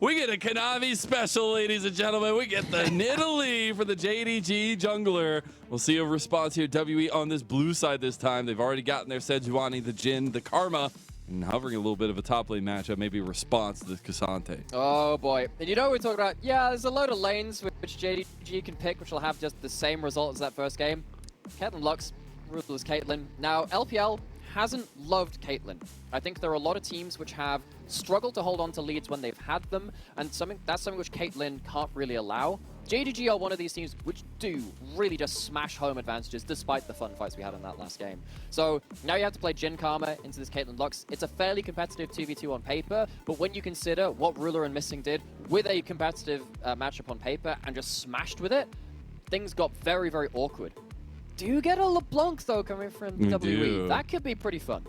We get a Kanavi special, ladies and gentlemen. We get the Nidalee for the JDG jungler. We'll see a response here. WE on this blue side this time. They've already gotten their Sejuani, the Jhin, the Karma, and hovering a little bit of a top lane matchup, maybe a response to this K'Sante. Oh boy. And you know what we're talking about? Yeah, there's a load of lanes which JDG can pick, which will have just the same result as that first game. Caitlyn Lux, ruthless Caitlyn. Now, LPL hasn't loved Caitlyn. I think there are a lot of teams which have struggled to hold on to leads when they've had them, and that's something which Caitlyn can't really allow. JDG are one of these teams which do really just smash home advantages despite the fun fights we had in that last game. So now you have to play Jhin Karma into this Caitlyn Lux. It's a fairly competitive 2v2 on paper, but when you consider what Ruler and Missing did with a competitive matchup on paper and just smashed with it, things got very, very awkward. Do you get a LeBlanc though coming from WE? That could be pretty fun.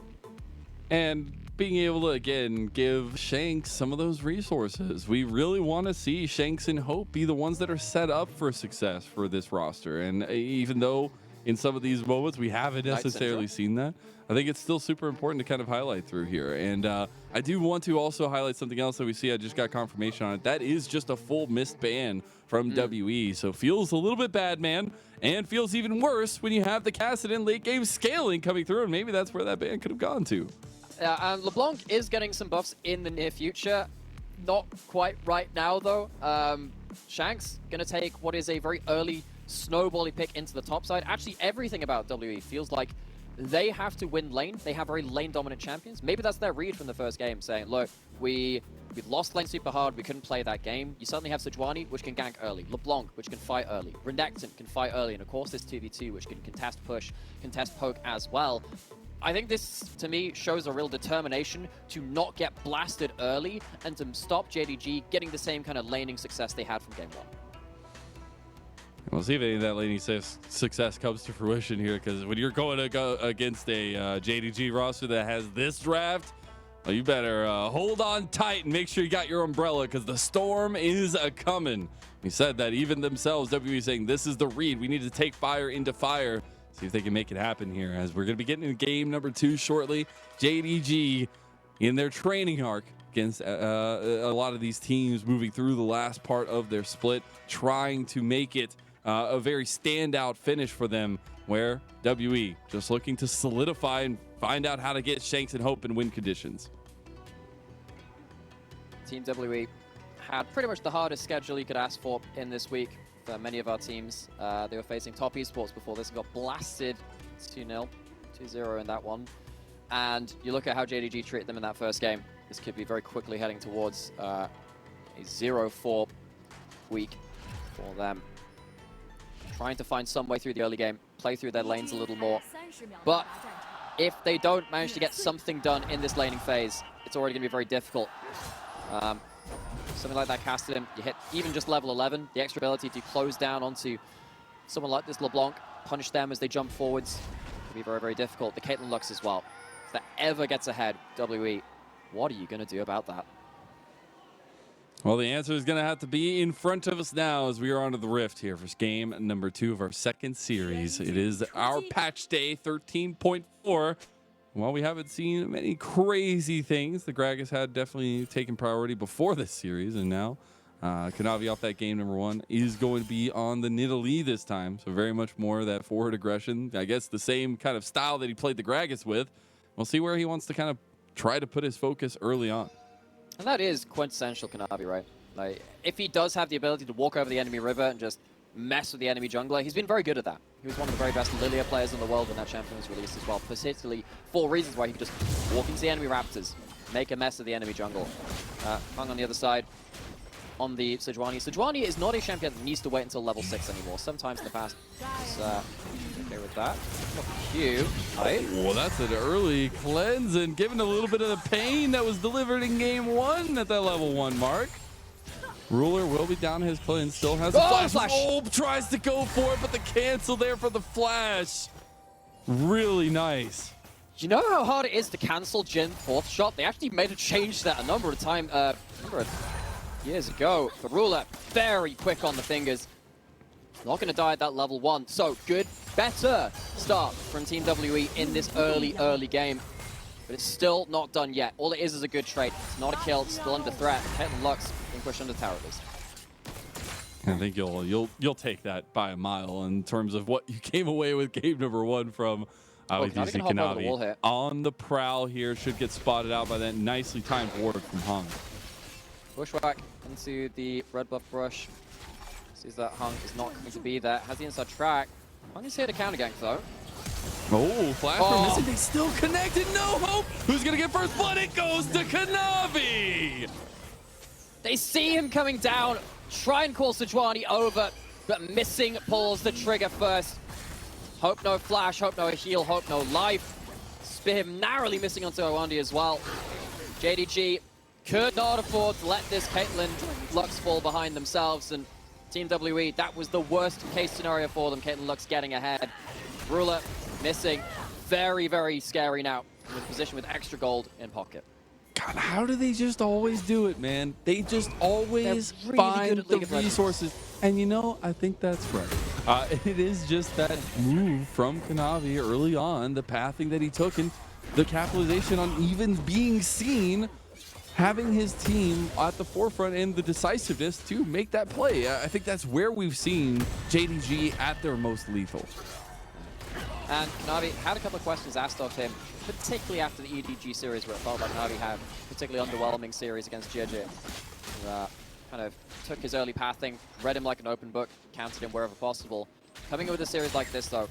And being able to, again, give Shanks some of those resources. We really want to see Shanks and Hope be the ones that are set up for success for this roster. And even though in some of these moments we haven't necessarily seen that, I think it's still super important to kind of highlight through here. And I do want to also highlight something else that we see. I just got confirmation on it. That is just a full missed ban from WE. So feels a little bit bad, man. And feels even worse when you have the Kassadin late game scaling coming through. And maybe that's where that ban could have gone to. And LeBlanc is getting some buffs in the near future. Not quite right now, though. Shanks going to take what is a very early snowbally pick into the top side. Actually, everything about WE feels like they have to win lane. They have very lane-dominant champions. Maybe that's their read from the first game, saying, look, we lost lane super hard. We couldn't play that game. You suddenly have Sejuani, which can gank early. LeBlanc, which can fight early. Renekton can fight early. And, of course, this 2v2, which can contest push, contest poke as well. I think this, to me, shows a real determination to not get blasted early and to stop JDG getting the same kind of laning success they had from game 1. We'll see if any of that laning success comes to fruition here, because when you're going to go against a JDG roster that has this draft, well, you better hold on tight and make sure you got your umbrella, because the storm is a-coming. He said that even themselves, WE saying this is the read. We need to take fire into fire. See if they can make it happen here, as we're going to be getting into game number 2 shortly. JDG in their training arc against a lot of these teams moving through the last part of their split, trying to make it a very standout finish for them, where WE just looking to solidify and find out how to get Shanks and Hope in win conditions. Team WE had pretty much the hardest schedule you could ask for in this week. For many of our teams, they were facing top esports before this and got blasted 2-0, 2-0 in that one. And you look at how JDG treated them in that first game. This could be very quickly heading towards a 0-4 week for them. Trying to find some way through the early game, play through their lanes a little more. But if they don't manage to get something done in this laning phase, it's already going to be very difficult. Something like that Kassadin, you hit even just level 11, the extra ability to close down onto someone like this LeBlanc, punish them as they jump forwards, can be very, very difficult. The Caitlyn Lux as well. If that ever gets ahead, WE, what are you going to do about that? Well, the answer is going to have to be in front of us now, as we are onto the Rift here for game number 2 of our second series. It is our patch day 13.4. While we haven't seen many crazy things, the Gragas had definitely taken priority before this series, and now Kanavi off that game number 1 is going to be on the Nidalee this time, so very much more of that forward aggression. I guess the same kind of style that he played the Gragas with. We'll see where he wants to kind of try to put his focus early on. And that is quintessential Kanavi, right? Like, if he does have the ability to walk over the enemy river and just mess with the enemy jungler, he's been very good at that. He was one of the very best Lilia players in the world when that champion was released as well, particularly for reasons why he could just walk into the enemy raptors, make a mess of the enemy jungle. Hung on the other side on the Sejuani. Sejuani is not a champion that needs to wait until level 6 anymore. Sometimes in the past, it's okay with that. Q, right? Oh, that's an early cleanse and given a little bit of the pain that was delivered in game 1 at that level 1 mark. Ruler will be down his cleanse, still has a flash. Oh, tries to go for it, but the cancel there for the flash. Really nice. You know how hard it is to cancel Jhin 4th shot? They actually made a change to that a number of times, years ago. The Ruler, very quick on the fingers. Not going to die at that level 1. So good, better start from Team WE in this early game. But it's still not done yet. All it is a good trade. It's not a kill, it's still under threat. Caitlyn Lux push under tower at least. I think you'll take that by a mile in terms of what you came away with game number 1 from. Obviously, Kanavi on the prowl here, should get spotted out by that nicely timed ward from Hung. Bushwhack into the red buff brush. Sees that Hung is not going to be there. Has the inside track. Hung is here to counter gank though. Oh, flash from missing. They still connected. No hope. Who's going to get first blood? It goes to Kanavi. They see him coming down. Try and call Sejuani over, but missing pulls the trigger first. Hope no flash, hope no heal, hope no life. Spear him narrowly missing onto Owandi as well. JDG could not afford to let this Caitlyn Lux fall behind themselves, and Team WE, that was the worst case scenario for them. Caitlyn Lux getting ahead. Ruler missing. Very, very scary now. In a position with extra gold in pocket. God, how do they just always do it, man? They just always really find the resources. And you know, I think that's right. It is just that move from Kanavi early on, the pathing that he took, and the capitalization on even being seen, having his team at the forefront and the decisiveness to make that play. I think that's where we've seen JDG at their most lethal. And Kanavi had a couple of questions asked of him, particularly after the EDG series, where it felt like Kanavi had a particularly underwhelming series against JJ. Kind of took his early pathing, read him like an open book, countered him wherever possible. Coming in with a series like this, though,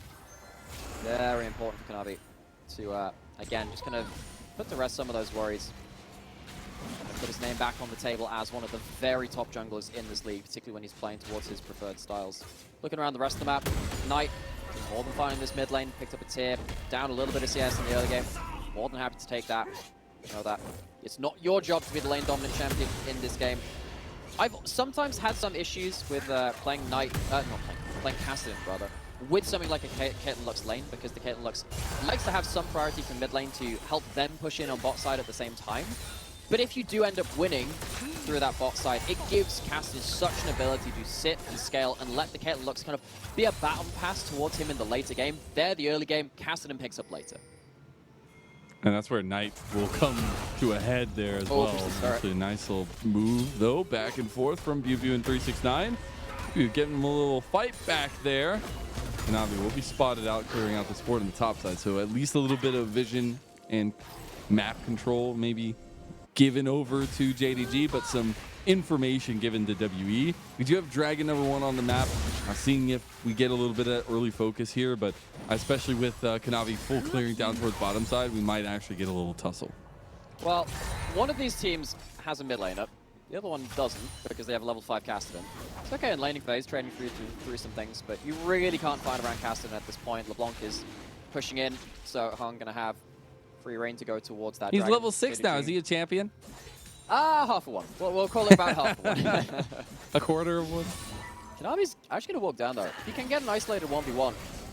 very important for Kanavi to, again, just kind of put to rest some of those worries. Put his name back on the table as one of the very top junglers in this league, particularly when he's playing towards his preferred styles. Looking around the rest of the map, Knight more than fine in this mid lane, picked up a tier, down a little bit of CS in the early game. More than happy to take that. You know that it's not your job to be the lane dominant champion in this game. I've sometimes had some issues with playing Knight, playing Cassidy rather, with something like a Caitlyn Lux lane, because the Caitlyn Lux likes to have some priority from mid lane to help them push in on bot side at the same time. But if you do end up winning through that bot side, it gives Cassidy such an ability to sit and scale and let the Caitlyn Lux kind of be a baton pass towards him in the later game. There, the early game, Cassidy picks up later. And that's where Knight will come to a head there as well. Actually a nice little move, though, back and forth from BuBu and 369. Getting him a little fight back there. Kanavi will be spotted out, clearing out the support on the top side. So at least a little bit of vision and map control maybe given over to JDG, but some information given to WE. We do have Dragon #1 on the map. Seeing if we get a little bit of early focus here, but especially with Kanavi full clearing down towards bottom side, we might actually get a little tussle. Well, one of these teams has a mid laner. The other one doesn't, because they have a level 5 Cassidy. It's okay in laning phase, training through some things, but you really can't find around Cassidy at this point. LeBlanc is pushing in, so Hung gonna have free reign to go towards that. He's Dragon. level 6 now. Is he a champion? Half of one. We'll call it about half of one. A quarter of one? Kanavi's actually going to walk down, though. If he can get an isolated 1v1,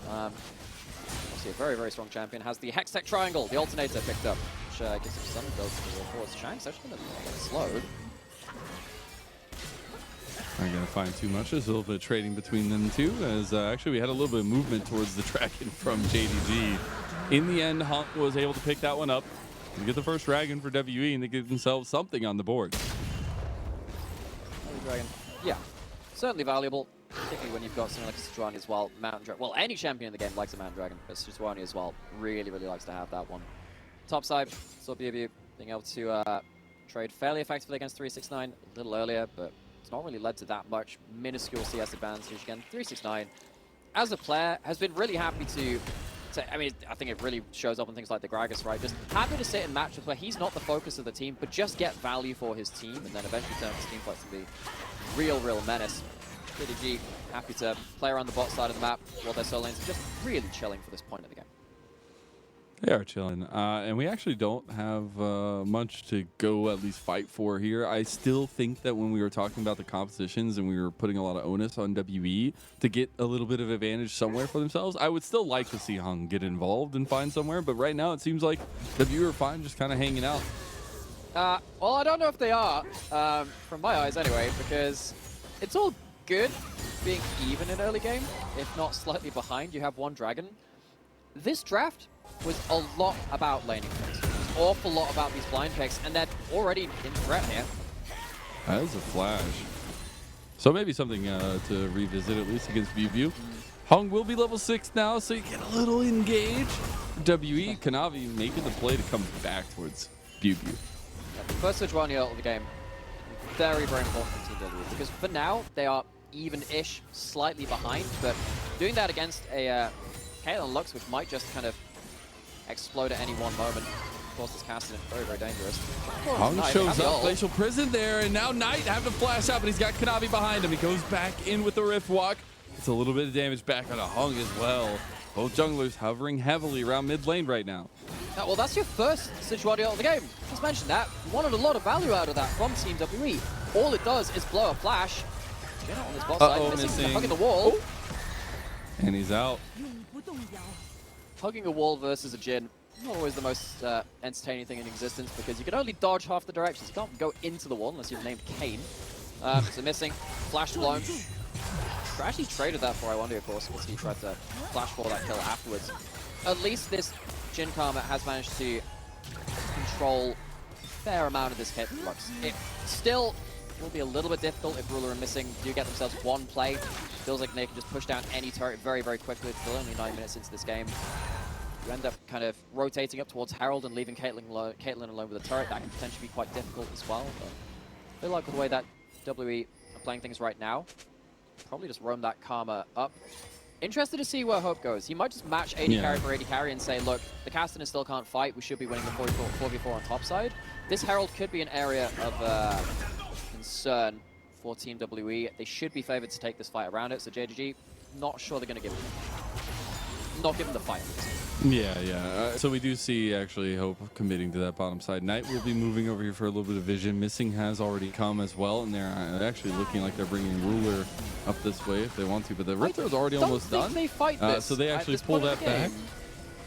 obviously a very, very strong champion. Has the Hextech Triangle, the alternator picked up, which gives him some builds to the forwards. Shank's actually going to get slowed. Not going to find too much. There's a little bit of trading between them two, as actually we had a little bit of movement towards the Dragon from JDG. In the end, Hunt was able to pick that one up and get the first Dragon for WE, and they give themselves something on the board. Dragon, yeah, certainly valuable, particularly when you've got something like a Sejuani as well. Mountain Dragon, well, any champion in the game likes a Mountain Dragon, but Sejuani as well really, really likes to have that one. Top side, saw BuBu being able to trade fairly effectively against 369 a little earlier, but it's not really led to that much minuscule CS advantage. Again, 369, as a player, has been really happy to I mean, I think it really shows up on things like the Gragas, right? Just happy to sit in matches where he's not the focus of the team, but just get value for his team, and then eventually turn his team fights to be real menace. JDG happy to play around the bot side of the map while their solo lanes are just really chilling for this point of the game. They are chilling, and we actually don't have much to go at least fight for here. I still think that when we were talking about the compositions and we were putting a lot of onus on WE to get a little bit of advantage somewhere for themselves, I would still like to see Hung get involved and find somewhere, but right now it seems like WE are fine just kind of hanging out. Well, I don't know if they are, from my eyes anyway, because it's all good being even in early game, if not slightly behind. You have one Dragon. This draft was a lot about laning picks. An awful lot about these blind picks, and they're already in threat here. That is a flash. So maybe something to revisit at least against View. Hung will be level 6 now, so you get a little engaged. WE, Kanavi making the play to come back towards View. The first Sejuani ult of the game, very, very important for Team W, because for now, they are even-ish, slightly behind, but doing that against a Caitlyn Lux, which might just kind of explode at any one moment. Of course, this Cassidy very, very dangerous. Hung shows up, Glacial Prison there, and now Knight having to flash out, but he's got Kanavi behind him. He goes back in with the Rift Walk. It's a little bit of damage back on a Hung as well. Both junglers hovering heavily around mid lane right now. Well, that's your first Sejuani ult of the game. Just mentioned that. You wanted a lot of value out of that from Team WE. All it does is blow a flash. Jin on this bot side, missing. Hugging the wall. Oh. And he's out. Hugging a wall versus a Jin, not always the most entertaining thing in existence, because you can only dodge half the directions. You can't go into the wall unless you're named Kane. So missing. Flash blown. Actually traded that for Iwandi, of course, because he tried to flash for that kill afterwards. At least this Jin Karma has managed to control a fair amount of this hit flux. It still will be a little bit difficult if Ruler and Missing do get themselves one play. Feels like they can just push down any turret very, very quickly. It's still only 9 minutes into this game. You end up kind of rotating up towards Herald and leaving Caitlyn alone with a turret. That can potentially be quite difficult as well. But I feel like with the way that WE are playing things right now, probably just roam that Karma up. Interested to see where Hope goes. He might just match 80 carry for 80 carry and say, look, the Castaner still can't fight. We should be winning the 4v4 on top side. This Herald could be an area of concern for Team WE. They should be favored to take this fight around it. So JDG, not sure they're going to not give him the fight. Yeah. So we do see actually Hope committing to that bottom side. Knight will be moving over here for a little bit of vision. Missing has already come as well, and they're actually looking like they're bringing Ruler up this way if they want to, but the Rift is already almost done. They fight this so they actually pull that back.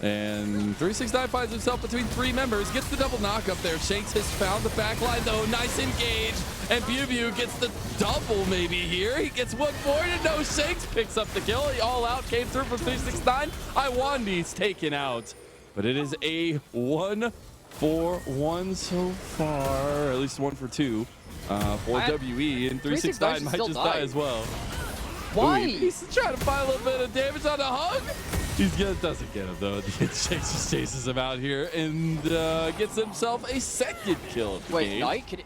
And 369 finds himself between 3 members, gets the double knock up there. Shanks has found the back line though, nice engage. And View gets the double maybe here. He gets one more to no. Shanks picks up the kill. He all out came through for 369. Iwandi's taken out. But it is a 1-for-1 so far, at least 1 for 2 for WE, and 369 might just die as well. Why? Ooh, he's trying to find a little bit of damage on the Hug. Doesn't get him though. Shanks just chases him out here and gets himself a second kill. Wait, Knight?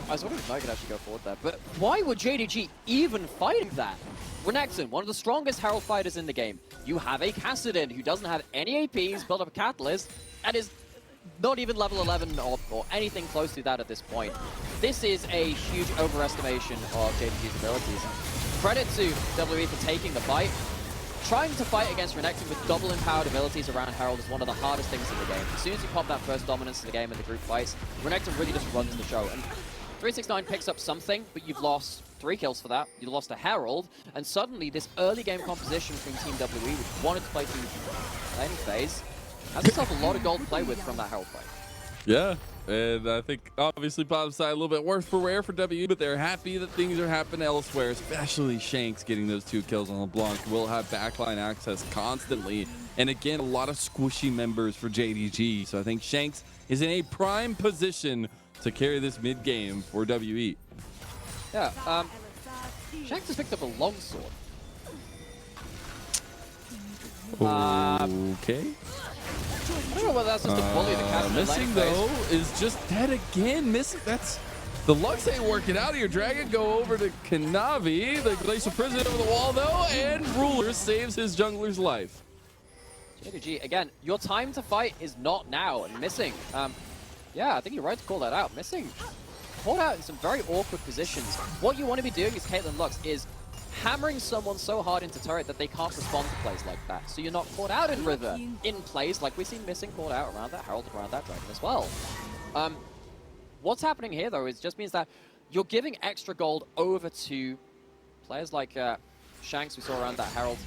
I was wondering if Knight could actually go forward there, but why would JDG even fighting that? Renekton, one of the strongest Herald fighters in the game. You have a Kassadin who doesn't have any APs, built up a Catalyst, and is not even level 11 or anything close to that at this point. This is a huge overestimation of JDG's abilities. Credit to WE for taking the fight. Trying to fight against Renekton with double empowered abilities around Herald is one of the hardest things in the game. As soon as you pop that first dominance in the game in the group fights, Renekton really just runs the show. And 369 picks up something, but you've lost 3 kills for that. You lost a Herald, and suddenly this early game composition from Team WE, which wanted to play through laning phase, has itself a lot of gold to play with from that Herald fight. Yeah, and I think obviously bottom side a little bit worse for wear for WE, but they're happy that things are happening elsewhere, especially Shanks getting those 2 kills on LeBlanc. Will have backline access constantly, and again, a lot of squishy members for JDG, so I think Shanks is in a prime position to carry this mid game for WE. Yeah, Shanks has picked up a longsword. Okay. I don't know whether that's just a bully the Cassidy Missing though is just dead again. Missing, that's the Lux ain't working out here. Dragon go over to Kanavi. The Glacial Prison over the wall though, and Ruler saves his jungler's life. JDG, again, your time to fight is not now, and Missing. Yeah, I think you're right to call that out. Missing caught out in some very awkward positions. What you want to be doing as Caitlyn Lux is hammering someone so hard into turret that they can't respond to plays like that. So you're not caught out in River in plays like we've seen Missing caught out around that Herald, around that Dragon as well. What's happening here though is just means that you're giving extra gold over to players like Shanks we saw around that Herald.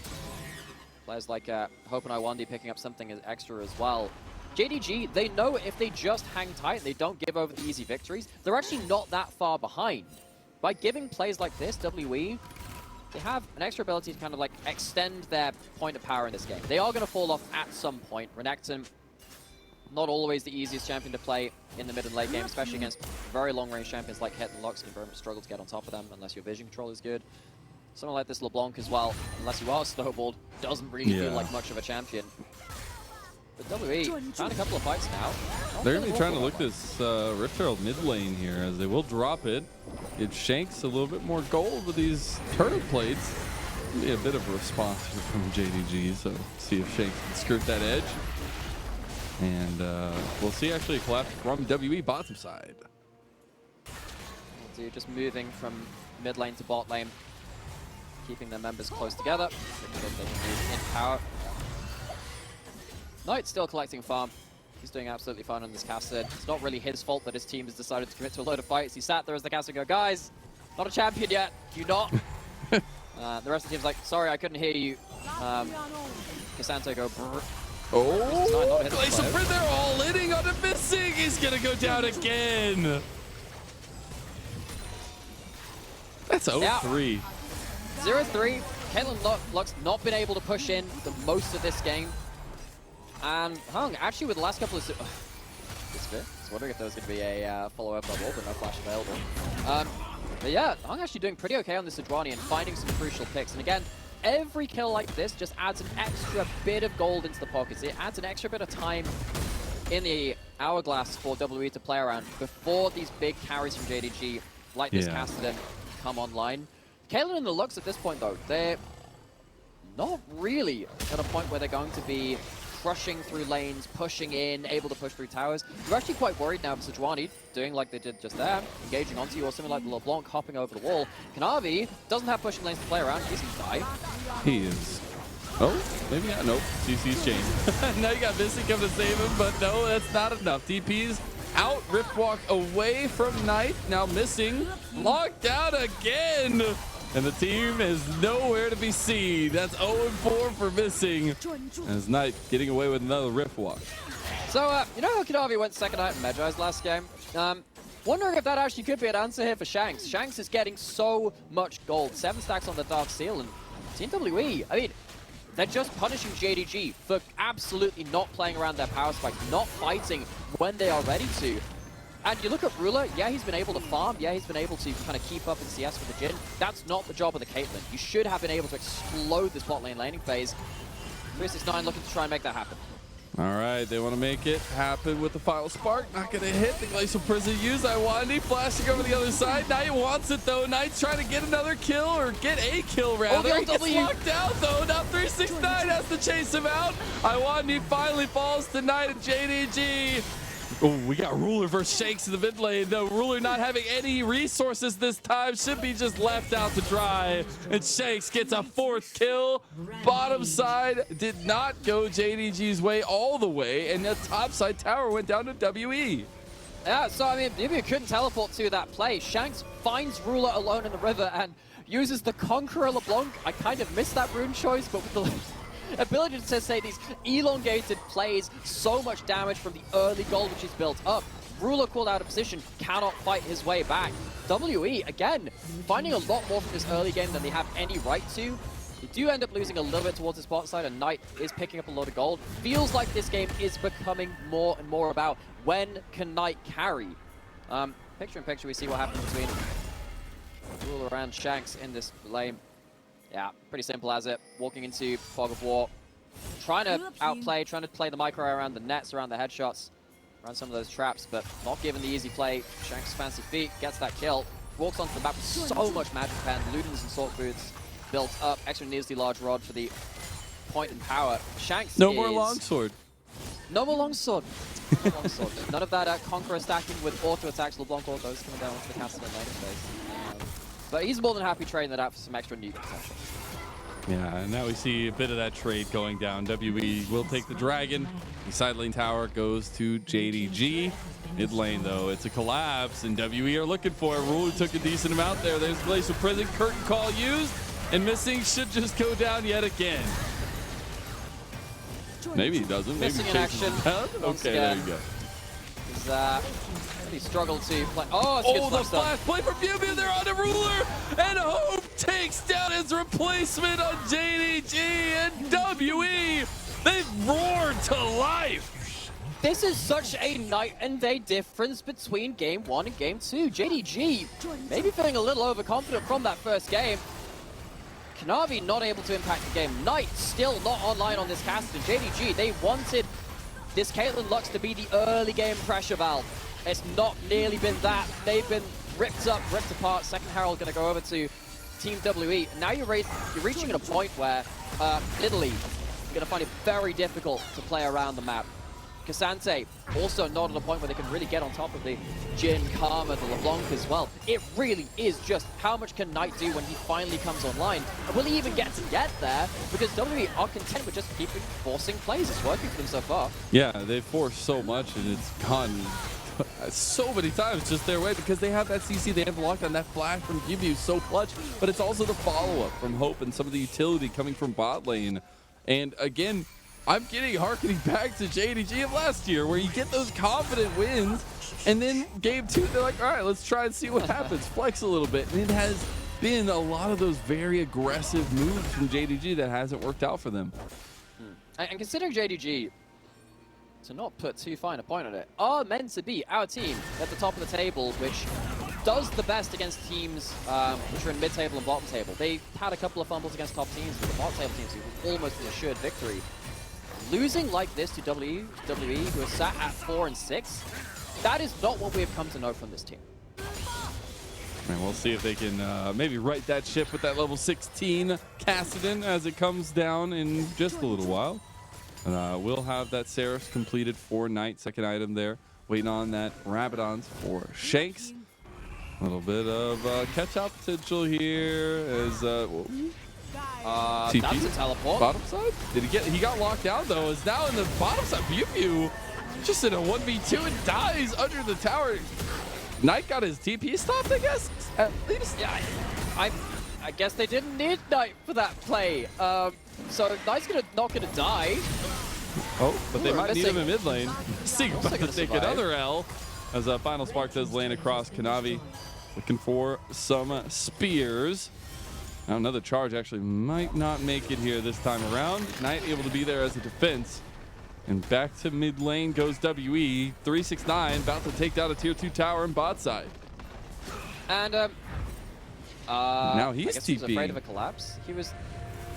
Players like Hope and Iwandi picking up something extra as well. JDG, they know if they just hang tight, they don't give over the easy victories, they're actually not that far behind. By giving plays like this, WE, they have an extra ability to kind of like extend their point of power in this game. They are going to fall off at some point. Renekton not always the easiest champion to play in the mid and late game, especially against very long-range champions like Het and Lux. Can very much struggle to get on top of them unless your vision control is good. Someone like this LeBlanc as well, unless you are snowballed, doesn't really feel like much of a champion. But WE found a couple of fights now. They're going to be trying to look this Rift Herald mid lane here, as they will drop it. It Shanks a little bit more gold with these turtle plates. Be a bit of a response here from JDG, so see if Shanks can skirt that edge. And we'll see actually a collapse from WE bottom side. So you're just moving from mid lane to bot lane, keeping their members close together. They can move in power. Knight's still collecting farm. He's doing absolutely fine on this caster. It's not really his fault that his team has decided to commit to a load of fights. He sat there as the caster go, guys, not a champion yet. Do you not? The rest of the team's like, sorry, I couldn't hear you. Casanto go, brr. Oh, Glacier, they're all hitting on a missing. He's going to go down again. That's 0-3. 0-3. Caitlyn Lux not been able to push in the most of this game. And Hung, actually with the last couple of... I was wondering if there was going to be a follow-up on wall, but no flash available. But yeah, Hung actually doing pretty okay on this Sejuani and finding some crucial picks. And again, every kill like this just adds an extra bit of gold into the pockets. It adds an extra bit of time in the hourglass for WE to play around before these big carries from JDG, like this Cassidy, come online. Caitlyn and the Lux at this point, though, they're not really at a point where they're going to be crushing through lanes, pushing in, able to push through towers. You're actually quite worried now for Sejuani, doing like they did just there, engaging onto you, or something like the LeBlanc hopping over the wall. Kanavi doesn't have pushing lanes to play around. He's gonna die. He is. Oh, maybe not. Nope. CC's chain. Now you got Missy coming to save him, but no, that's not enough. DP's out. Riftwalk away from Knight. Now Missing. Locked out again. And the team is nowhere to be seen. That's 0-4 for Missing. As Knight getting away with another Riftwalk. So, you know how Kanavi went second out in Magi's last game? Wondering if that actually could be an answer here for Shanks. Shanks is getting so much gold. 7 stacks on the Dark Seal, and Team WE, I mean, they're just punishing JDG for absolutely not playing around their power spike, not fighting when they are ready to. And you look at Ruler, yeah, he's been able to farm, yeah, he's been able to kind of keep up in CS with the Jhin. That's not the job of the Caitlyn. You should have been able to explode this bot lane laning phase. 369 looking to try and make that happen. All right, they want to make it happen with the final spark. Not going to hit. The Glacial Prison use Iwandi flashing over the other side. Knight wants it, though. Knight's trying to get another kill, or get a kill, rather. He gets locked out, though. Now 369 has to chase him out. Iwandi finally falls to Knight and JDG. Oh, we got Ruler versus Shanks in the mid lane. No, Ruler not having any resources this time. Should be just left out to dry. And Shanks gets a 4th kill. Bottom side did not go JDG's way all the way. And the top side tower went down to WE. Yeah, so I mean, if you couldn't teleport to that play, Shanks finds Ruler alone in the river and uses the Conqueror LeBlanc. I kind of missed that rune choice, but with the ability to say these elongated plays, so much damage from the early gold which is built up. Ruler called out of position, cannot fight his way back. WE, again, finding a lot more from this early game than they have any right to. They do end up losing a little bit towards the spot side, and Knight is picking up a lot of gold. Feels like this game is becoming more and more about when can Knight carry. Picture in picture, we see what happens between Ruler and Shanks in this lane. Yeah, pretty simple as it. Walking into Fog of War, trying to outplay, trying to play the micro around the nets, around the headshots, around some of those traps, but not given the easy play. Shanks' fancy feet, gets that kill, walks onto the map with so much magic pen, Ludens and Sword Boots built up, extra needlessly large rod for the point and power. Shanks No more longsword. No more longsword. No longsword. None of that Conqueror stacking with auto attacks, LeBlanc autos coming down onto the castle and laning phase. But he's more than happy trading that out for some extra nuke potential. Yeah, and now we see a bit of that trade going down. WE will take the dragon. The side lane tower goes to JDG. Mid lane, though, it's a collapse, and WE are looking for it. Ruler took a decent amount there. There's Glacial Prison. Curtain call used, and Missing should just go down yet again. Maybe he doesn't. Maybe Missing in action. Okay, there you go. He struggled to play. Oh, it's a good the flash play for Mew. They're on the Ruler, and Hope takes down his replacement on JDG, and WE, they've roared to life. This is such a night and day difference between Game 1 and Game 2. JDG maybe feeling a little overconfident from that first game. Knavi not able to impact the game. Knight still not online on this cast. And JDG, they wanted this Caitlyn Lux to be the early game pressure valve. It's not nearly been that. They've been ripped up, ripped apart. Second Herald going to go over to Team WE. Now you're reaching at a point where Italy are going to find it very difficult to play around the map. Cassante also not at a point where they can really get on top of the Jhin, Karma, the LeBlanc as well. It really is just how much can Knight do when he finally comes online? And will he even get to get there? Because WWE are content with just keeping forcing plays. It's working for them so far. Yeah, they've forced so much and it's gone so many times just their way because they have that CC, they have locked on that flash from Gibu so clutch, but it's also the follow-up from Hope and some of the utility coming from bot lane. And again, I'm harkening back to JDG of last year where you get those confident wins and then game 2 they're like, all right, let's try and see what happens, flex a little bit. And it has been a lot of those very aggressive moves from JDG that hasn't worked out for them. And considering JDG, to not put too fine a point on it, are meant to be our team at the top of the table, which does the best against teams which are in mid-table and bottom table. They had a couple of fumbles against top teams, but the bottom table teams who was almost an assured victory. Losing like this to WWE, who are sat at 4 and 6, that is not what we have come to know from this team. And we'll see if they can maybe right that ship with that level 16 Kassadin as it comes down in just a little while. And we'll have that Seraph completed for Knight, second item there. Waiting on that Rabadons for Shanks. A little bit of catch-out potential here as TP? That's a teleport. Bottom side? Did he get? He got locked down though. Is now in the bottom side. Mew just in a 1v2 and dies under the tower. Knight got his TP stopped, I guess. At least. Yeah, I guess they didn't need Knight for that play. So Knight's not gonna die. Oh, but they might need him in mid lane. Seeing Also about to take another L as a final spark does land across Knavi, looking for some spears. Now another charge actually might not make it here this time around. Knight able to be there as a defense. And back to mid lane goes WE. 369 about to take down a tier 2 tower in bot side. And now he's I guess he was afraid TPing. of a collapse. He was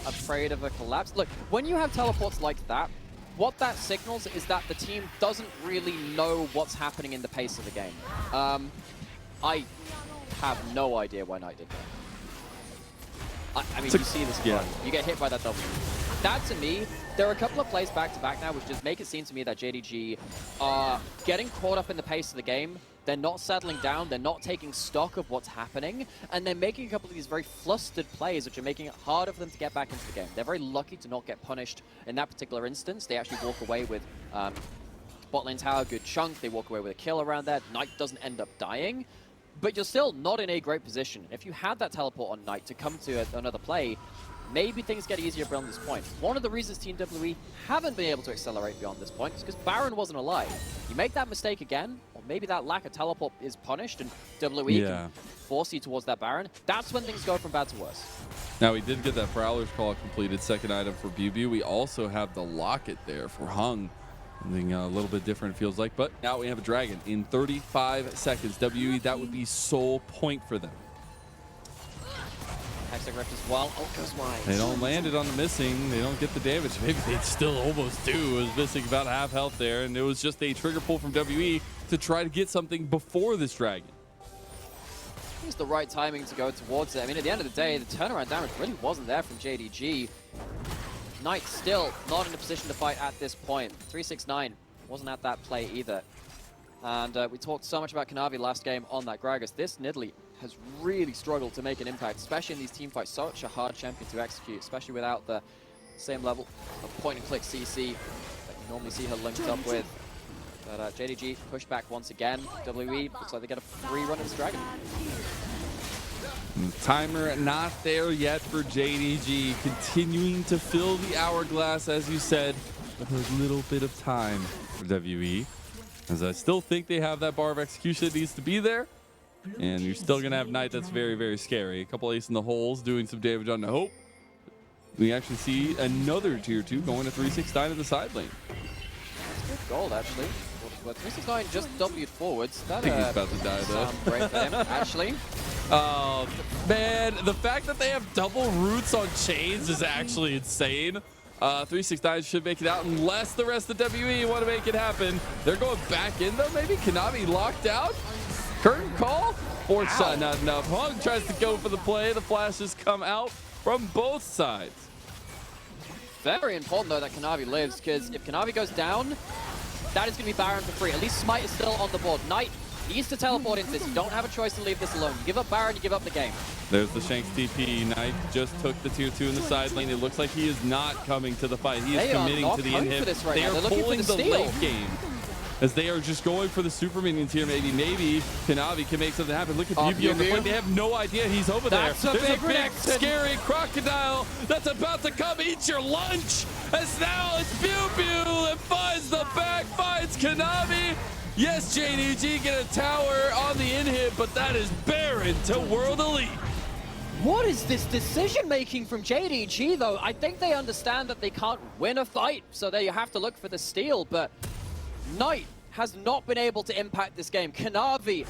afraid of a collapse. Look, when you have teleports like that, what that signals is that the team doesn't really know what's happening in the pace of the game. I have no idea why Knight did that. I mean, you see this in front. You get hit by that W. That, to me, there are a couple of plays back-to-back now which just make it seem to me that JDG are getting caught up in the pace of the game. They're not settling down. They're not taking stock of what's happening. And they're making a couple of these very flustered plays which are making it harder for them to get back into the game. They're very lucky to not get punished in that particular instance. They actually walk away with bot lane tower, good chunk. They walk away with a kill around there. Knight doesn't end up dying. But you're still not in a great position. If you had that teleport on Knight to come to another play, maybe things get easier beyond this point. One of the reasons Team WE haven't been able to accelerate beyond this point is because Baron wasn't alive. You make that mistake again, or maybe that lack of teleport is punished and WE can force you towards that Baron. That's when things go from bad to worse. Now we did get that Prowler's Call completed, second item for Bew. We also have the Locket there for Hung. Something a little bit different, it feels like. But now we have a Dragon in 35 seconds. WE, that would be sole point for them. Hextech Rift as well. Oh, goes wide. They don't land it on the missing. They don't get the damage. Maybe they still almost do. It was missing about half health there. And it was just a trigger pull from WE to try to get something before this Dragon. It's the right timing to go towards it. I mean, at the end of the day, the turnaround damage really wasn't there from JDG. Knight still not in a position to fight at this point. 369 wasn't at that play either. And we talked so much about Knavi last game on that Gragas. This Nidalee has really struggled to make an impact, especially in these team fights. Such a hard champion to execute, especially without the same level of point-and-click CC that you normally see her linked up with. But JDG pushed back once again. WE looks like they get a free run of this Dragon. Timer not there yet for JDG, continuing to fill the hourglass, as you said, with a little bit of time for WE. As I still think they have that bar of execution that needs to be there. And you're still going to have Knight that's very, very scary. A couple ace in the holes doing some damage on the Hope. We actually see another tier 2 going to 369 in the side lane. gold, actually. But 369 just W'd forwards. That, I think he's about to die, though. sound great for him, actually. Oh, man. The fact that they have double roots on chains is actually insane. 369 should make it out unless the rest of WE want to make it happen. They're going back in, though. Maybe Kanavi locked out. Curtain call. Fourth shot, not enough. Hung tries to go for the play. The flashes come out from both sides. Very important, though, that Kanavi lives, because if Kanavi goes down, that is going to be Baron for free. At least Smite is still on the board. Knight needs to teleport into this. You don't have a choice to leave this alone. You give up Baron, you give up the game. There's the Shanks TP. Knight just took the tier 2 in the side lane. It looks like he is not coming to the fight. He is committing to the inhib. Right, they are pulling the late game as they are just going for the super minions here. Maybe Kanavi can make something happen. Look at BB on the point. They have no idea he's over there. There's a big scary crocodile that's about to come eat your lunch. As now it's Pew and finds the back, finds Kanavi. Yes, JDG get a tower on the inhib, but that is Baron to World Elite. What is this decision-making from JDG, though? I think they understand that they can't win a fight, so they have to look for the steal, but Knight has not been able to impact this game. Kanavi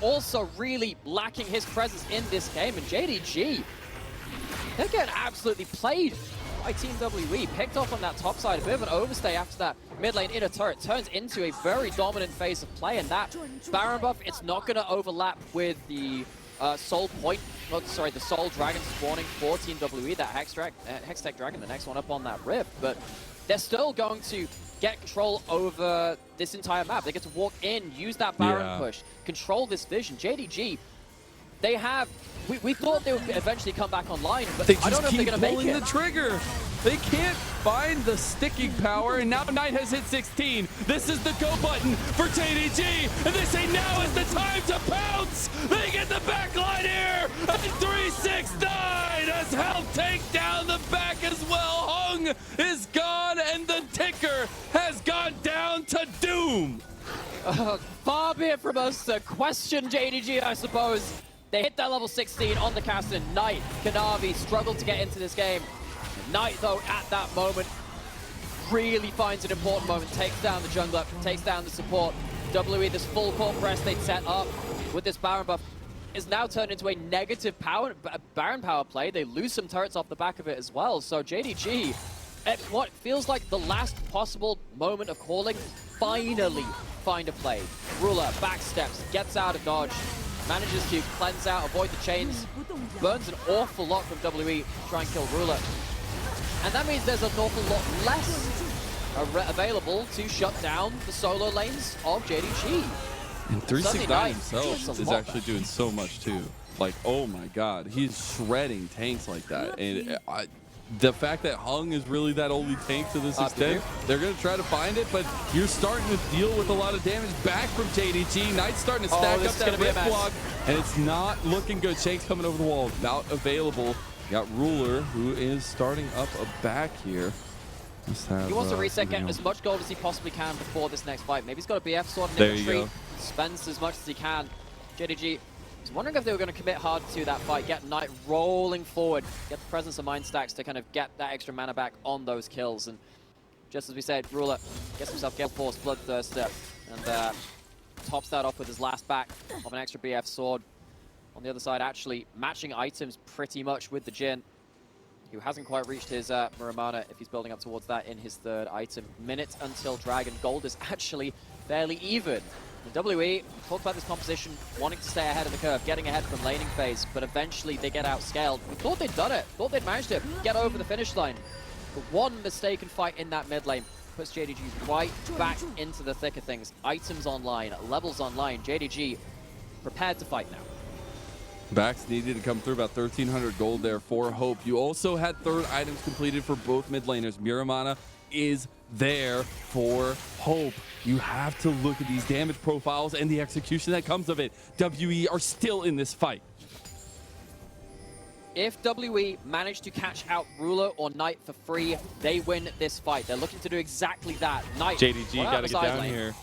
also really lacking his presence in this game, and JDG, they're getting absolutely played by Team WE. Picked off on that top side, a bit of an overstay after that mid lane inner turret. Turns into a very dominant phase of play, and that Baron buff, it's not going to overlap with the Soul Point, the Soul Dragon spawning for Team WE, that Hextech Dragon, the next one up on that rift, but they're still going to get control over this entire map. They get to walk in, use that Baron push, control this vision. JDG, they have, we thought they would eventually come back online, but they I don't know if they're going to make it. They just keep pulling the trigger. They can't find the sticking power, and now Knight has hit 16. This is the go button for JDG, and they say now is the time to pounce. They get the back line here, and 369 has helped take down the back as well. Hung is gone, and the ticker has gone down to doom. Far be it from us to question JDG, I suppose. They hit that level 16 on the caster. Knight, Kanavi struggled to get into this game. Knight, though, at that moment, really finds an important moment. Takes down the jungler, takes down the support. WE, this full court press they'd set up with this Baron buff, is now turned into a negative Baron power play. They lose some turrets off the back of it as well. So JDG, at what feels like the last possible moment of calling, finally find a play. Ruler backsteps, gets out of dodge, manages to cleanse out, avoid the chains, burns an awful lot from WE to try and kill Ruler. And that means there's an awful lot less available to shut down the solo lanes of JDG. And 369 himself is actually doing so much too. Like, oh my god, he's shredding tanks like that. And the fact that Hung is really that only tank to this extent, they're going to try to find it, but you're starting to deal with a lot of damage back from JDG. Knight's starting to stack up that rift block, and it's not looking good. Shanks coming over the wall, not available. Got Ruler, who is starting up a back here. He wants to reset, get as much gold as he possibly can before this next fight. Maybe he's got a BF sword in infantry, spends as much as he can. JDG is wondering if they were going to commit hard to that fight, get Knight rolling forward, get the presence of mind stacks to kind of get that extra mana back on those kills. And just as we said, Ruler gets himself Gale Force, Bloodthirster, and tops that off with his last back of an extra BF sword. On the other side, actually matching items pretty much with the Jhin, who hasn't quite reached his Muramana if he's building up towards that in his third item. Minute until Dragon. Gold is actually fairly even. The WE talked about this composition, wanting to stay ahead of the curve, getting ahead from laning phase, but eventually they get outscaled. We thought they'd done it, thought they'd managed to get over the finish line. But one mistaken fight in that mid lane puts JDG right back into the thick of things. Items online, levels online. JDG prepared to fight now. Backs needed to come through, about 1,300 gold there for Hope. You also had third items completed for both mid laners. Muramana is there for Hope. You have to look at these damage profiles and the execution that comes of it. WE are still in this fight. If WE manage to catch out Ruler or Knight for free, they win this fight. They're looking to do exactly that. Knight, JDG got to get down here.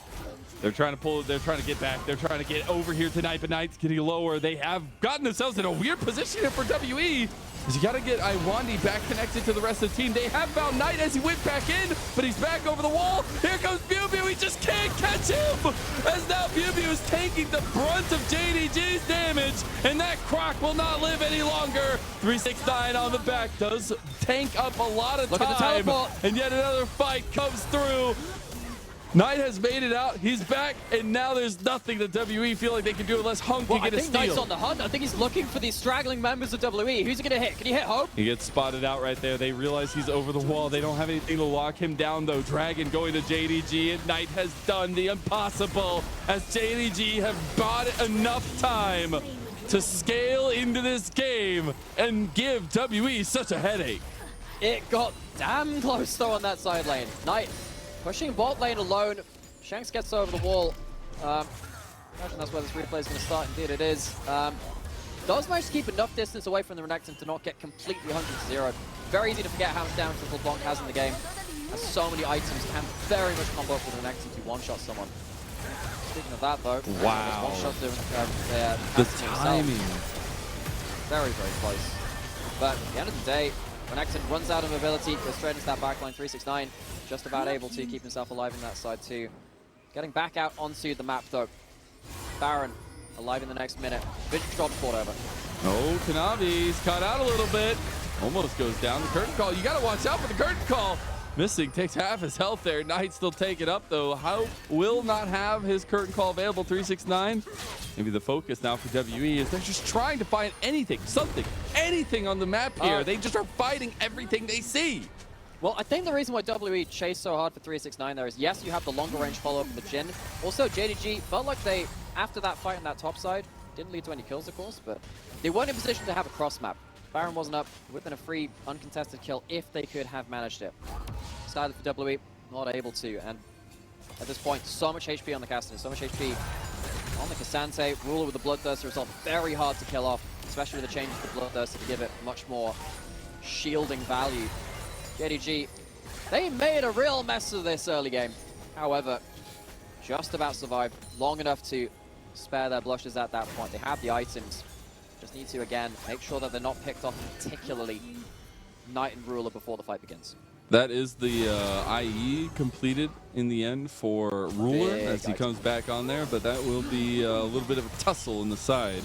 They're trying to pull. They're trying to get back. They're trying to get over here tonight, but Knight's getting lower. They have gotten themselves in a weird position here for WE. You got to get Iwandi back connected to the rest of the team. They have found Knight as he went back in, but he's back over the wall. Here comes BuBu. He just can't catch him. As now BuBu is taking the brunt of JDG's damage, and that Croc will not live any longer. 369 on the back does tank up a lot of time, and yet another fight comes through. Knight has made it out. He's back, and now there's nothing that WE feel like they can do unless Hunk can get a steal. Knight's on the hunt. I think he's looking for these straggling members of WE. Who's he going to hit? Can he hit Hope? He gets spotted out right there. They realize he's over the wall. They don't have anything to lock him down, though. Dragon going to JDG, and Knight has done the impossible, as JDG have bought enough time to scale into this game and give WE such a headache. It got damn close, though, on that side lane. Knight pushing bot lane alone. Shanks gets over the wall. Imagine that's where this replay is going to start. Indeed it is. Does manage to keep enough distance away from the Renekton to not get completely 100-0. Very easy to forget how much damage LeBlanc has in the game. Has so many items, can very much combo up with the Renekton to one-shot someone. Speaking of that, though, wow, one-shot the timing. Very, very close. But at the end of the day, Renekton runs out of mobility, goes straight into that backline. 369 just about able to keep himself alive in that side too. Getting back out onto the map though. Baron alive in the next minute. Vision shot fought over. Oh, Kanavi's caught out a little bit. Almost goes down. The curtain call. You got to watch out for the curtain call. Missing, takes half his health there. Knight still taking up though. How will not have his curtain call available. 369. Maybe the focus now for WE is they're just trying to find anything, something, anything on the map here. They just are fighting everything they see. Well, I think the reason why WE chased so hard for 369 there is, yes, you have the longer range follow-up in the Jhin. Also, JDG felt like they, after that fight on that top side, didn't lead to any kills, of course, but they weren't in position to have a cross map. Baron wasn't up, within a free, uncontested kill if they could have managed it. Started for WE, not able to, and at this point, so much HP on the Caster, so much HP on the Cassante. Ruler with the Bloodthirster result, very hard to kill off, especially with the change of the Bloodthirster to give it much more shielding value. JDG, they made a real mess of this early game. However, just about survived long enough to spare their blushes at that point. They have the items. Just need to, again, make sure that they're not picked off, particularly Knight and Ruler, before the fight begins. That is the IE completed in the end for Ruler as he comes back on there, but that will be a little bit of a tussle in the side.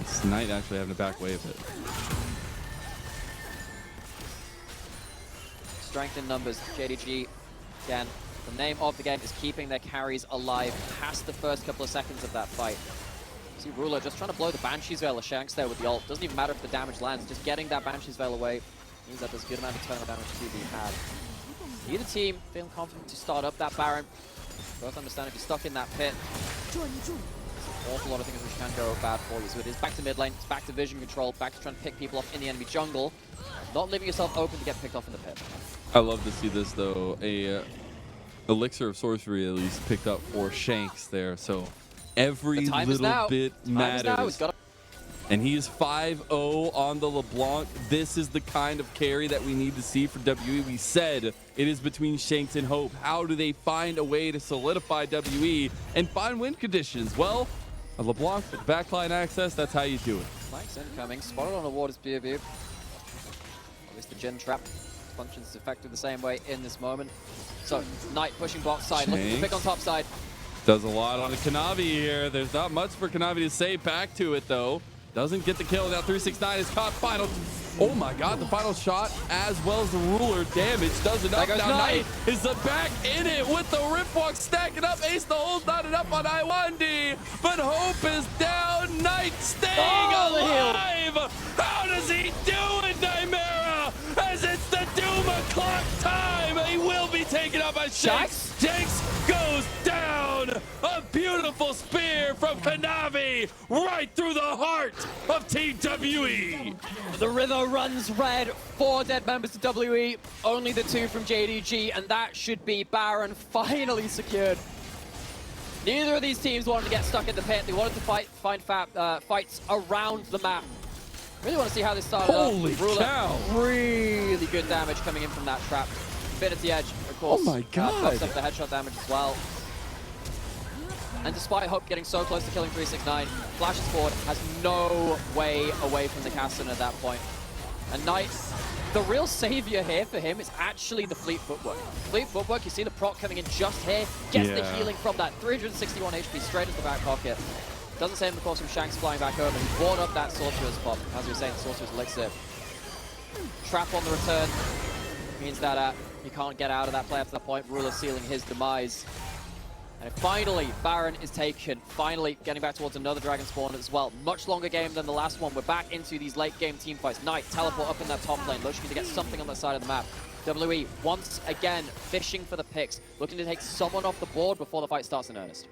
It's Knight actually having to back away a bit. Strength in numbers. JDG, again, the name of the game is keeping their carries alive past the first couple of seconds of that fight. See Ruler just trying to blow the Banshee's Veil of Shanks there with the ult. Doesn't even matter if the damage lands, just getting that Banshee's Veil away means that there's a good amount of turn damage to be had. Either team feeling confident to start up that Baron. Both understand if you're stuck in that pit, there's an awful lot of things which can go bad for you. So it is back to mid lane, it's back to vision control, back to trying to pick people off in the enemy jungle. Not leaving yourself open to get picked off in the pit. I love to see this though. A elixir of sorcery at least picked up for Shanks there. So every little bit matters. And he is 5-0 on the LeBlanc. This is the kind of carry that we need to see for WE. We said it is between Shanks and Hope. How do they find a way to solidify WE and find win conditions? Well, a LeBlanc with backline access, that's how you do it. Flanks incoming, spotted on the ward is BuBu. At least the Jhin trap functions effectively the same way in this moment. So, Knight pushing bot side, looking to pick on top side. Does a lot on the Kanavi here. There's not much for Kanavi to say back to it though. Doesn't get the kill. Now 369 is caught. Final. Oh my god, the final shot as well as the Ruler damage does enough. Now Knight is the back in it with the Ripwalk stacking up. Ace the hole's not enough on Iwandi, but Hope is down. Knight staying alive. How does he do it, Nightmare? As it's the doom o'clock time. He will be taken out by Shanks. Shanks goes down. A beautiful spear from Kanavi right through the heart of Team WE. The river runs red. 4 dead members of WE, only the 2 from JDG, and that should be Baron finally secured. Neither of these teams wanted to get stuck in the pit. They wanted to find fights around the map. Really want to see how this started. Holy cow! Really good damage coming in from that trap. Bit at the edge, of course. Oh my god! Pops up the headshot damage as well. And despite Hope getting so close to killing 369, flashes forward, has no way away from the Castellan at that point. And Knight, the real savior here for him is actually the Fleet Footwork. Fleet Footwork, you see the proc coming in just here, gets the healing from that 361 HP straight into the back pocket. Doesn't save him, of course, from Shanks flying back over. He brought up that Sorcerer's pop, as we were saying, Sorcerer's Elixir. Trap on the return means that he can't get out of that play up to that point. Ruler sealing his demise. And finally, Baron is taken. Finally, getting back towards another Dragon Spawn as well. Much longer game than the last one. We're back into these late game team fights. Knight, teleport up in that top lane, looking to get something on that side of the map. WE, once again, fishing for the picks, looking to take someone off the board before the fight starts in earnest.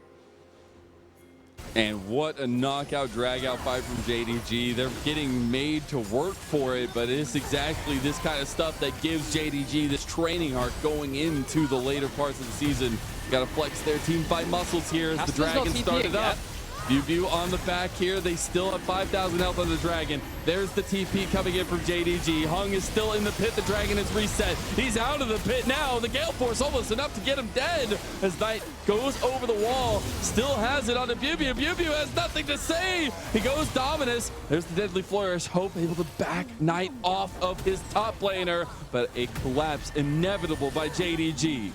And what a knockout, drag-out fight from JDG. They're getting made to work for it, but it's exactly this kind of stuff that gives JDG this training arc going into the later parts of the season. Got to flex their team fight muscles here as the Dragon started up. View on the back here. They still have 5,000 health on the Dragon. There's the TP coming in from JDG. Hung is still in the pit. The Dragon is reset. He's out of the pit now. The Gale Force almost enough to get him dead as Knight goes over the wall. Still has it on the Bew Bew. Bew Bew has nothing to say. He goes Dominus. There's the Deadly Flourish. Hope able to back Knight off of his top laner, but a collapse inevitable by JDG.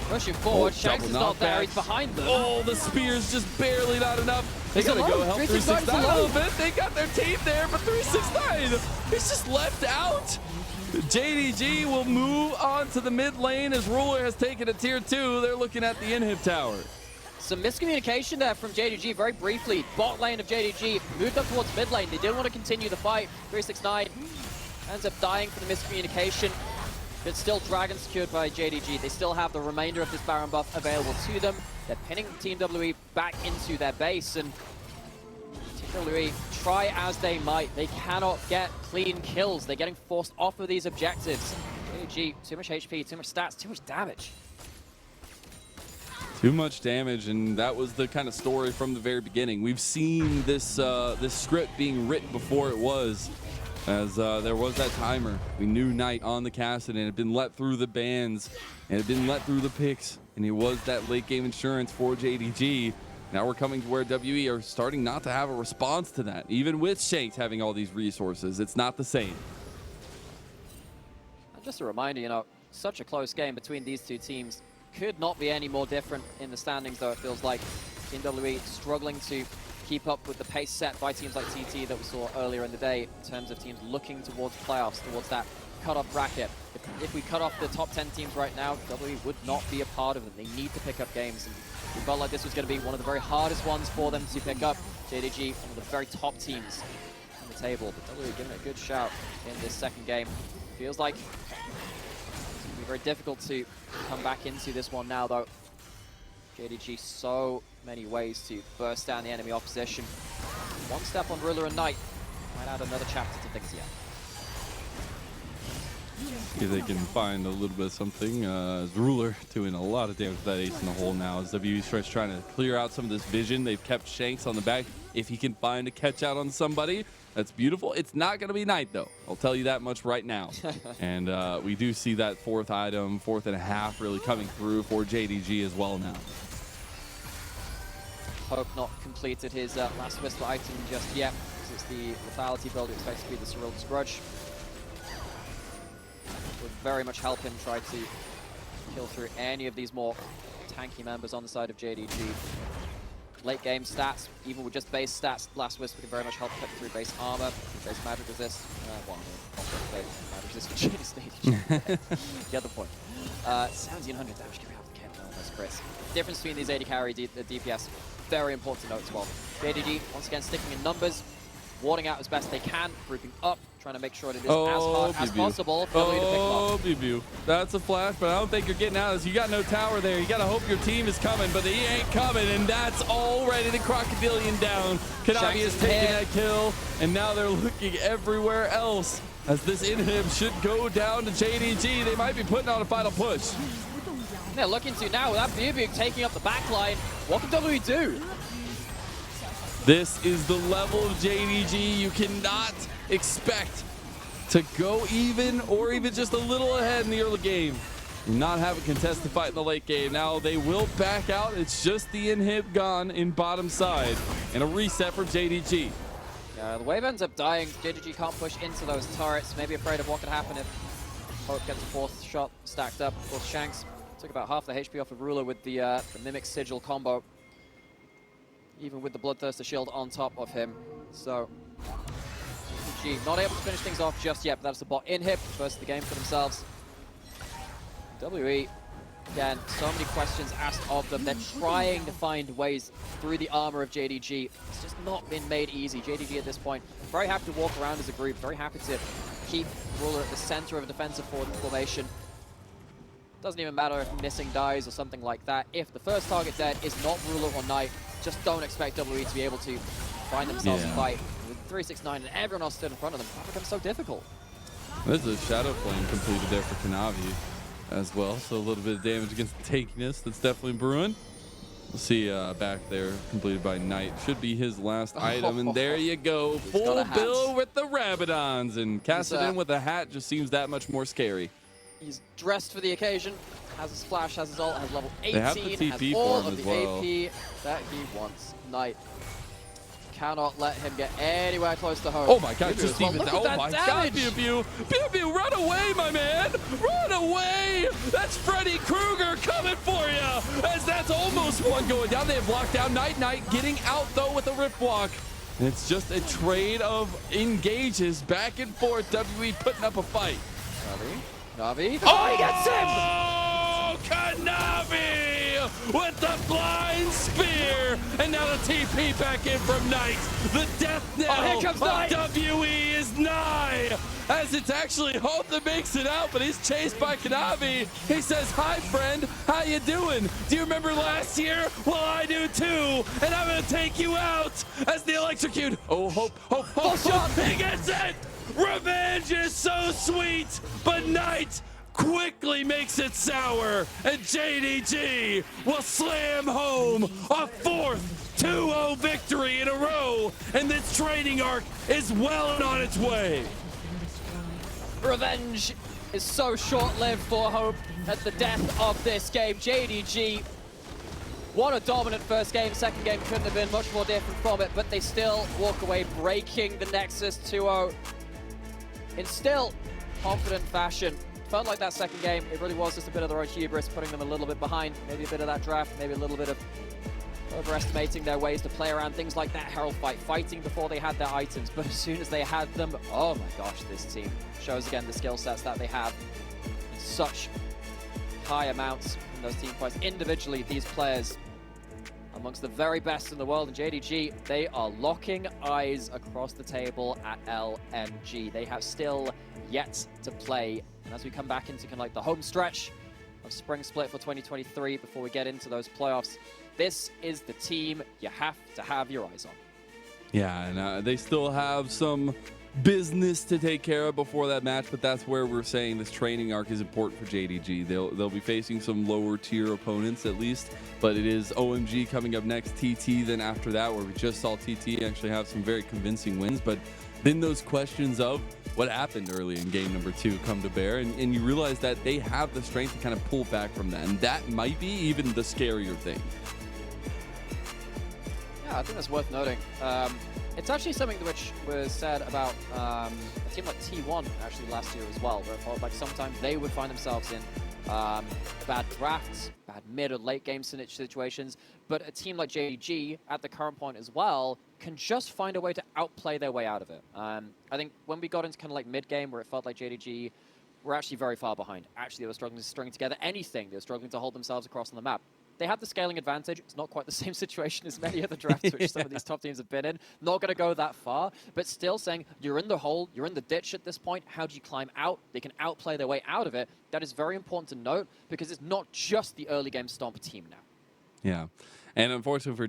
Pushing forward, Shanks is not there, he's behind them. Oh, the spear's just barely not enough. They gotta go help 369 a little bit. They got their team there, but 369 is just left out. JDG will move on to the mid lane as Ruler has taken a tier 2. They're looking at the inhib tower. Some miscommunication there from JDG very briefly. Bot lane of JDG moved up towards mid lane. They didn't want to continue the fight. 369 ends up dying for the miscommunication. But still Dragon secured by JDG. They still have the remainder of this Baron buff available to them. They're pinning Team WE back into their base, and Team WE, try as they might, they cannot get clean kills. They're getting forced off of these objectives. JDG, too much HP, too much stats, too much damage. Too much damage, and that was the kind of story from the very beginning. We've seen this this script being written before it was. As there was that timer. We knew Knight on the Cassidy and had been let through the bans and had been let through the picks, and it was that late game insurance for JDG. Now we're coming to where WE are starting not to have a response to that. Even with Shanks having all these resources, it's not the same. And just a reminder, you know, such a close game between these two teams. Could not be any more different in the standings, though. It feels like Team WE struggling to keep up with the pace set by teams like TT that we saw earlier in the day in terms of teams looking towards playoffs, towards that cut-off bracket. If we cut off the top 10 teams right now, WE would not be a part of them. They need to pick up games, and we felt like this was going to be one of the very hardest ones for them to pick up. JDG, one of the very top teams on the table, but WE giving it a good shout in this second game. Feels like it's going to be very difficult to come back into this one now, though. JDG, so many ways to burst down the enemy opposition. One step on Ruler and Knight might add another chapter to things here. If they can find a little bit of something. As Ruler doing a lot of damage to that ace in the hole now. As WE starts trying to clear out some of this vision. They've kept Shanks on the back. If he can find a catch out on somebody, that's beautiful. It's not going to be Knight, though. I'll tell you that much right now. And we do see that fourth item, 4th and a half, really coming through for JDG as well now. Hope not completed his last Whisper item just yet, because it's the lethality build. It expects to be the Cyril's Grudge. Would very much help him try to kill through any of these more tanky members on the side of JDG. Late game stats, even with just base stats, last Whisper can very much help cut through base armor, through base magic resist. Magic resist for JDG. Get the point. 1700 damage can be helped again, almost Chris. Difference between these AD carry the DPS. Very important to note as well. JDG, once again, sticking in numbers, warding out as best they can, grouping up, trying to make sure that it is as hard as possible for WE to pick them up. Bew Bew. That's a flash, but I don't think you're getting out of this. You got no tower there. You got to hope your team is coming, but he ain't coming, and that's already the Crocodilian down. Kanavi has taken that kill, and now they're looking everywhere else as this inhib should go down to JDG. They might be putting on a final push. They're looking to now, with that Bew Bew taking up the back line. What can WE do? This is the level of JDG you cannot expect to go even or even just a little ahead in the early game. not have a contested fight in the late game. Now they will back out. It's just the inhib gone in bottom side and a reset for JDG. Yeah, the wave ends up dying. JDG can't push into those turrets. Maybe afraid of what could happen if Hope gets a fourth shot stacked up. Of course, Shanks took about half the HP off of Ruler with the Mimic Sigil combo. Even with the Bloodthirster shield on top of him. So, JDG not able to finish things off just yet, but that's the bot inhib. First of the game for themselves. WE, again, so many questions asked of them. They're trying to find ways through the armor of JDG. It's just not been made easy. JDG at this point, very happy to walk around as a group, very happy to keep Ruler at the center of a defensive formation. Doesn't even matter if missing dies or something like that. If the first target dead is not Ruler or Knight, just don't expect WE to be able to find themselves a fight. With 369 and everyone else stood in front of them, that becomes so difficult. There's a Shadow Flame completed there for Kanavi as well, so a little bit of damage against the tankiness that's definitely brewing. We'll see back there, completed by Knight. Should be his last item, and there you go. Full bill with the Rabadons, and Kassadin with a hat just seems that much more scary. He's dressed for the occasion, has his flash, has his ult, has level 18, they have the TP has all for him of as the well. AP that he wants. Knight cannot let him get anywhere close to home. Oh my god, just even look that. at that Oh my damage. god, Pew Pew, run away, my man! Run away! That's Freddy Krueger coming for you! As that's almost one going down. They have locked down Knight getting out though with a Rift Walk. And it's just a trade of engages back and forth. WE putting up a fight. Navi. Oh, he gets him! Oh, Kanavi with the blind spear, and now the TP back in from Knight. The death knell here comes Knight. of WE is nigh, as it's actually Hope that makes it out, but he's chased by Kanavi. He says, "Hi, friend. How you doing? Do you remember last year? Well, I do too, and I'm gonna take you out." As the electrocute. Oh, Hope, he gets it. Revenge is so sweet, but Knight quickly makes it sour, and JDG will slam home a fourth 2-0 victory in a row, and this training arc is well on its way. Revenge is so short-lived for Hope at the death of this game. JDG, what a dominant first game. Second game couldn't have been much more different from it, but they still walk away breaking the Nexus 2-0 in still confident fashion. Felt like that second game, it really was just a bit of their own hubris, putting them a little bit behind. Maybe a bit of that draft, maybe a little bit of overestimating their ways to play around things like that Herald fight, fighting before they had their items. But as soon as they had them, oh my gosh, this team shows again the skill sets that they have in such high amounts in those team fights. Individually, these players amongst the very best in the world. In JDG, they are locking eyes across the table at LMG. They have still yet to play. And as we come back into kind of like the home stretch of Spring Split for 2023, before we get into those playoffs, this is the team you have to have your eyes on. Yeah, and they still have some business to take care of before that match, but that's where we're saying this training arc is important for JDG. They'll be facing some lower tier opponents at least, but it is OMG coming up next, TT then after that, where we just saw TT actually have some very convincing wins, but then those questions of what happened early in game number 2 come to bear, and you realize that they have the strength to kind of pull back from that, and that might be even the scarier thing. Yeah, I think that's worth noting. It's actually something which was said about a team like T1 actually last year as well, where it felt like sometimes they would find themselves in bad drafts, bad mid or late game situations, but a team like JDG at the current point as well can just find a way to outplay their way out of it. I think when we got into kind of like mid game where it felt like JDG were actually very far behind, actually they were struggling to string together anything, they were struggling to hold themselves across on the map. They have the scaling advantage. It's not quite the same situation as many other drafts which some of these top teams have been in. Not going to go that far, but still saying you're in the hole, you're in the ditch at this point. How do you climb out? They can outplay their way out of it. That is very important to note because it's not just the early game stomp team now. Yeah, and unfortunately for